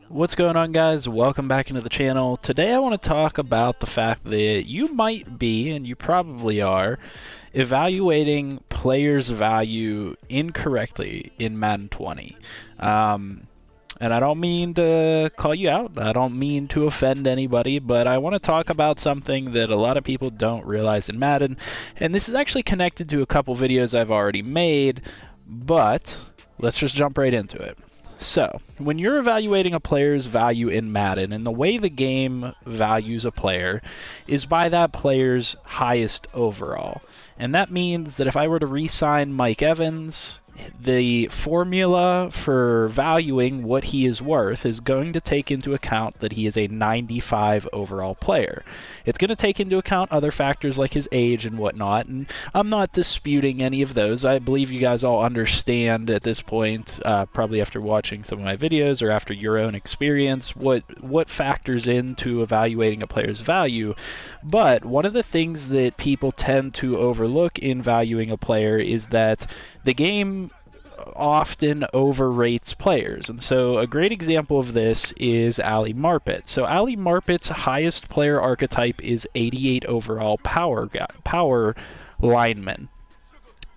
What's going on, guys? Welcome back into the channel. Today I want to talk about the fact that you might be, and you probably are, evaluating players' value incorrectly in Madden 20. And I don't mean to call you out, I don't mean to offend anybody, but I want to talk about something that a lot of people don't realize in Madden, and this is actually connected to a couple videos I've already made, but let's just jump right into it. So, when you're evaluating a player's value in Madden, and the way the game values a player is by that player's highest overall. And that means that if I were to re-sign Mike Evans, the formula for valuing what he is worth is going to take into account that he is a 95 overall player. It's going to take into account other factors like his age and whatnot, and I'm not disputing any of those. I believe you guys all understand at this point, probably after watching some of my videos or after your own experience, what factors into evaluating a player's value. But one of the things that people tend to overlook in valuing a player is that the game often overrates players. And so a great example of this is Ali Marpet. So Ali Marpet's highest player archetype is 88 overall power lineman.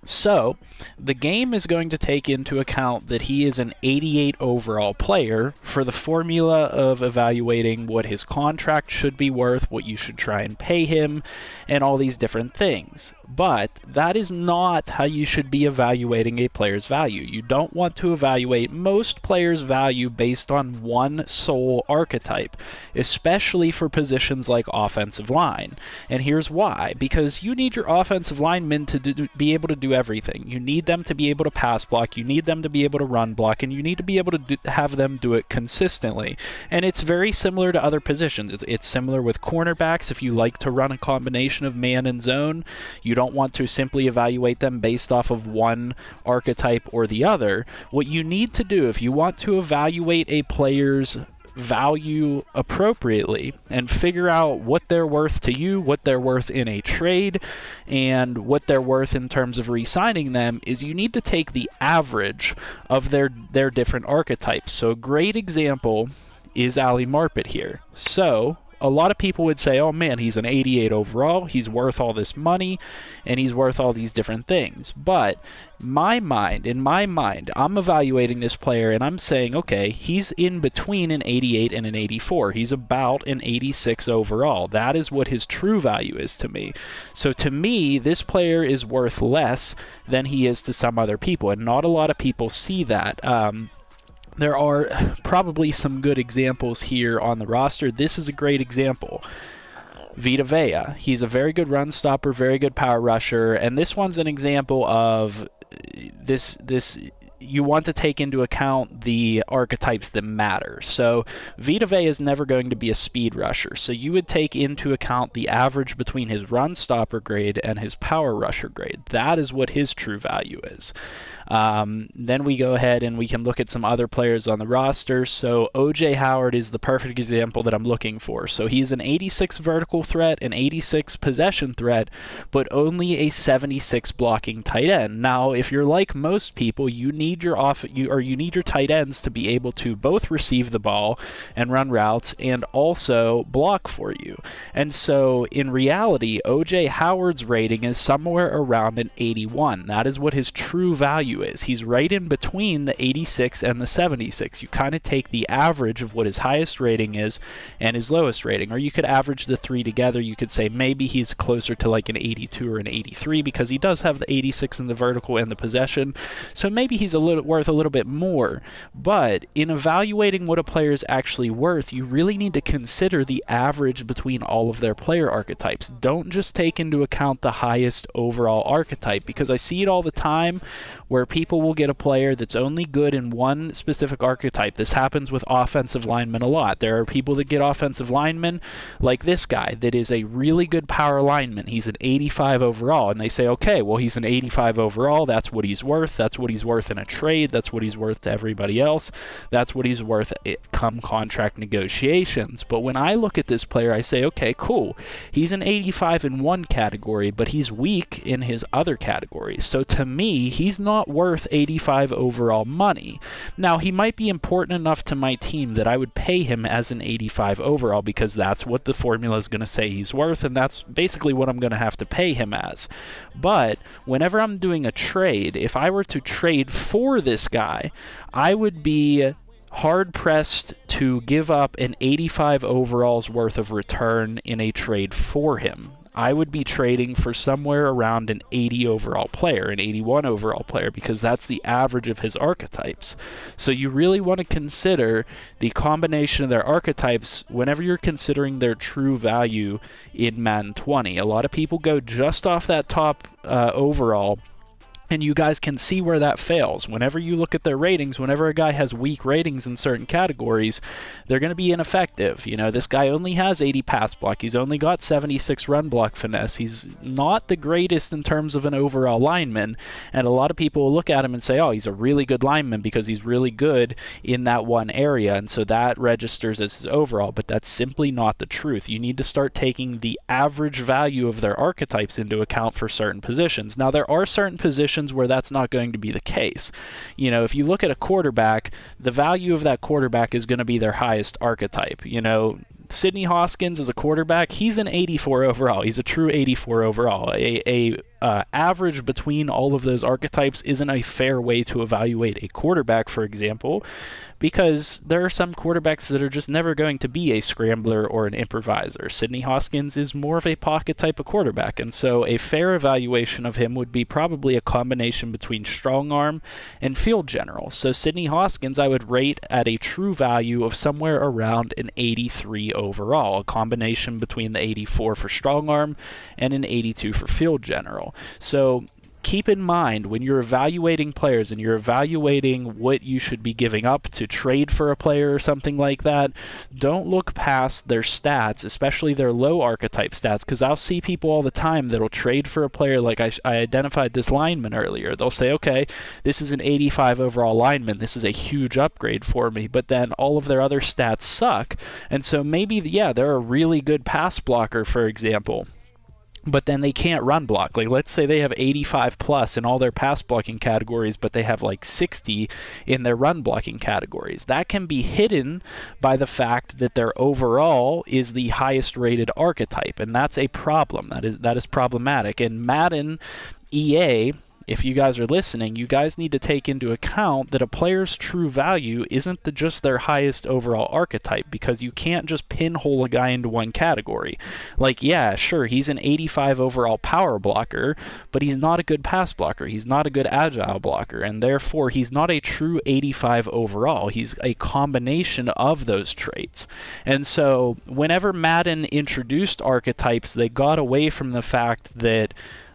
So, the game is going to take into account that he is an 88 overall player for the formula of evaluating what his contract should be worth, what you should try and pay him, and all these different things. But that is not how you should be evaluating a player's value. You don't want to evaluate most players' value based on one sole archetype, especially for positions like offensive line. And here's why. Because you need your offensive linemen to be able to do everything. You need them to be able to pass block, you need them to be able to run block, and you need to be able to have them do it consistently. And it's very similar to other positions. It's similar with cornerbacks. If you like to run a combination of man and zone, you don't want to simply evaluate them based off of one archetype or the other. What you need to do if you want to evaluate a player's value appropriately and figure out what they're worth to you, what they're worth in a trade, and what they're worth in terms of re-signing them, is you need to take the average of their different archetypes. So a great example is Ali Marpet here. So a lot of people would say, oh man, he's an 88 overall, he's worth all this money, and he's worth all these different things. But in my mind, I'm evaluating this player and I'm saying, okay, he's in between an 88 and an 84. He's about an 86 overall. That is what his true value is to me. So to me, this player is worth less than he is to some other people, and not a lot of people see that. There are probably some good examples here on the roster. This is a great example. Vita Vea. He's a very good run stopper, very good power rusher, and this one's an example of this you want to take into account the archetypes that matter. So Vita Vea is never going to be a speed rusher. So you would take into account the average between his run stopper grade and his power rusher grade. That is what his true value is. Then we go ahead and we can look at some other players on the roster. So O.J. Howard is the perfect example that I'm looking for. So he's an 86 vertical threat, an 86 possession threat, but only a 76 blocking tight end. Now, if you're like most people, you need your tight ends to be able to both receive the ball and run routes and also block for you. And so in reality, O.J. Howard's rating is somewhere around an 81. That is what his true value is. He's right in between the 86 and the 76. You kind of take the average of what his highest rating is and his lowest rating, or you could average the three together. You could say maybe he's closer to like an 82 or an 83 because he does have the 86 in the vertical and the possession, so maybe he's worth a little bit more. But in evaluating what a player is actually worth, you really need to consider the average between all of their player archetypes. Don't just take into account the highest overall archetype, because I see it all the time where people will get a player that's only good in one specific archetype. This happens with offensive linemen a lot. There are people that get offensive linemen like this guy that is a really good power lineman. He's an 85 overall, and they say, okay, well, he's an 85 overall, that's what he's worth. That's what he's worth in a trade. That's what he's worth to everybody else. That's what he's worth come contract negotiations. But when I look at this player, I say, okay, cool. He's an 85 in one category, but he's weak in his other categories. So to me, he's not worth 85 overall money. Now, he might be important enough to my team that I would pay him as an 85 overall because that's what the formula is going to say he's worth, and that's basically what I'm going to have to pay him as. But whenever I'm doing a trade, if I were to trade for this guy, I would be hard-pressed to give up an 85 overalls worth of return in a trade for him. I would be trading for somewhere around an 80 overall player, an 81 overall player, because that's the average of his archetypes. So you really want to consider the combination of their archetypes whenever you're considering their true value in Madden 20. A lot of people go just off that top overall, and you guys can see where that fails. Whenever you look at their ratings, whenever a guy has weak ratings in certain categories, they're going to be ineffective. You know, this guy only has 80 pass block. He's only got 76 run block finesse. He's not the greatest in terms of an overall lineman, and a lot of people will look at him and say, oh, he's a really good lineman because he's really good in that one area, and so that registers as his overall, but that's simply not the truth. You need to start taking the average value of their archetypes into account for certain positions. Now, there are certain positions where that's not going to be the case. You know, if you look at a quarterback, the value of that quarterback is going to be their highest archetype. You know, Sidney Hoskins as a quarterback, he's an 84 overall. He's a true 84 overall. Average between all of those archetypes isn't a fair way to evaluate a quarterback, for example, because there are some quarterbacks that are just never going to be a scrambler or an improviser. Sidney Hoskins is more of a pocket type of quarterback, and so a fair evaluation of him would be probably a combination between strong arm and field general. So Sidney Hoskins I would rate at a true value of somewhere around an 83 overall, a combination between the 84 for strong arm and an 82 for field general. So keep in mind when you're evaluating players and you're evaluating what you should be giving up to trade for a player or something like that, don't look past their stats, especially their low archetype stats, because I'll see people all the time that'll trade for a player like I identified this lineman earlier. They'll say, okay, this is an 85 overall lineman, this is a huge upgrade for me, but then all of their other stats suck, and so maybe, yeah, they're a really good pass blocker, for example, but then they can't run block. Like, let's say they have 85 plus in all their pass blocking categories, but they have like 60 in their run blocking categories. That can be hidden by the fact that their overall is the highest rated archetype, and that's a problem. That is problematic. And Madden EA, if you guys are listening, you guys need to take into account that a player's true value isn't just their highest overall archetype, because you can't just pinhole a guy into one category. Like, yeah, sure, he's an 85 overall power blocker, but he's not a good pass blocker. He's not a good agile blocker, and therefore he's not a true 85 overall. He's a combination of those traits. And so whenever Madden introduced archetypes, they got away from the fact that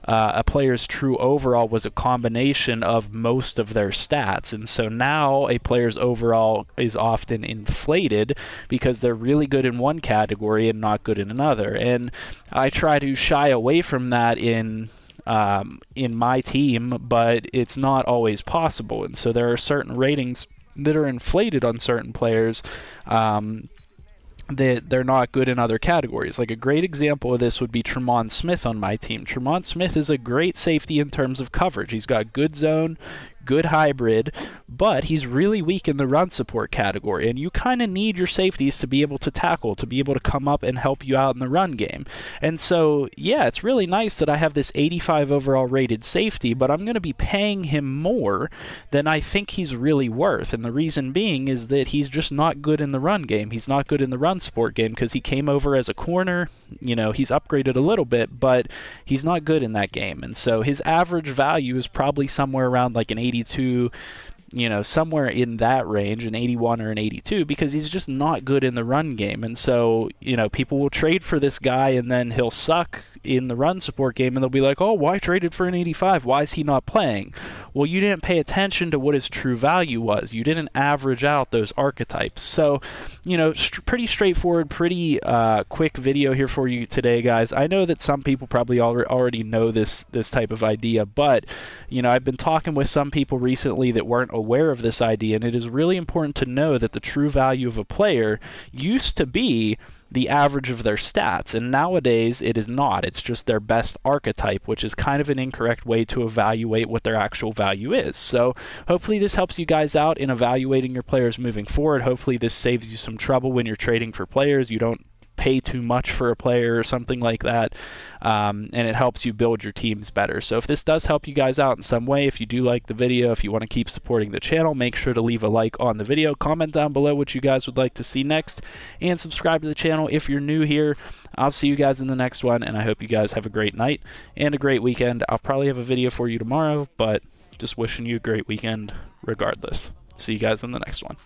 a player's true overall was a combination of most of their stats, and so now a player's overall is often inflated because they're really good in one category and not good in another. And I try to shy away from that in my team, but it's not always possible, and so there are certain ratings that are inflated on certain players that they're not good in other categories. Like a great example of this would be Tremont Smith on my team. Tremont Smith is a great safety in terms of coverage. He's got good zone, good hybrid, but he's really weak in the run support category, and you kind of need your safeties to be able to tackle, to be able to come up and help you out in the run game. And so, yeah, it's really nice that I have this 85 overall rated safety, but I'm going to be paying him more than I think he's really worth, and the reason being is that he's just not good in the run game. He's not good in the run support game because he came over as a corner. You know, he's upgraded a little bit, but he's not good in that game, and so his average value is probably somewhere around like an 82, you know, somewhere in that range, an 81 or an 82, because he's just not good in the run game. And so, you know, people will trade for this guy and then he'll suck in the run support game, and they'll be like, oh, why traded for an 85? Why is he not playing? Well, you didn't pay attention to what his true value was. You didn't average out those archetypes. So, you know, pretty straightforward, pretty quick video here for you today, guys. I know that some people probably already know this type of idea, but, you know, I've been talking with some people recently that weren't aware of this idea, and it is really important to know that the true value of a player used to be the average of their stats, and nowadays it is not. It's just their best archetype, which is kind of an incorrect way to evaluate what their actual value is. So hopefully this helps you guys out in evaluating your players moving forward. Hopefully this saves you some trouble when you're trading for players. You don't pay too much for a player or something like that, and it helps you build your teams better. So if this does help you guys out in some way, if you do like the video, if you want to keep supporting the channel, make sure to leave a like on the video, comment down below what you guys would like to see next, and subscribe to the channel if you're new here. I'll see you guys in the next one, and I hope you guys have a great night and a great weekend. I'll probably have a video for you tomorrow, but just wishing you a great weekend regardless. See you guys in the next one.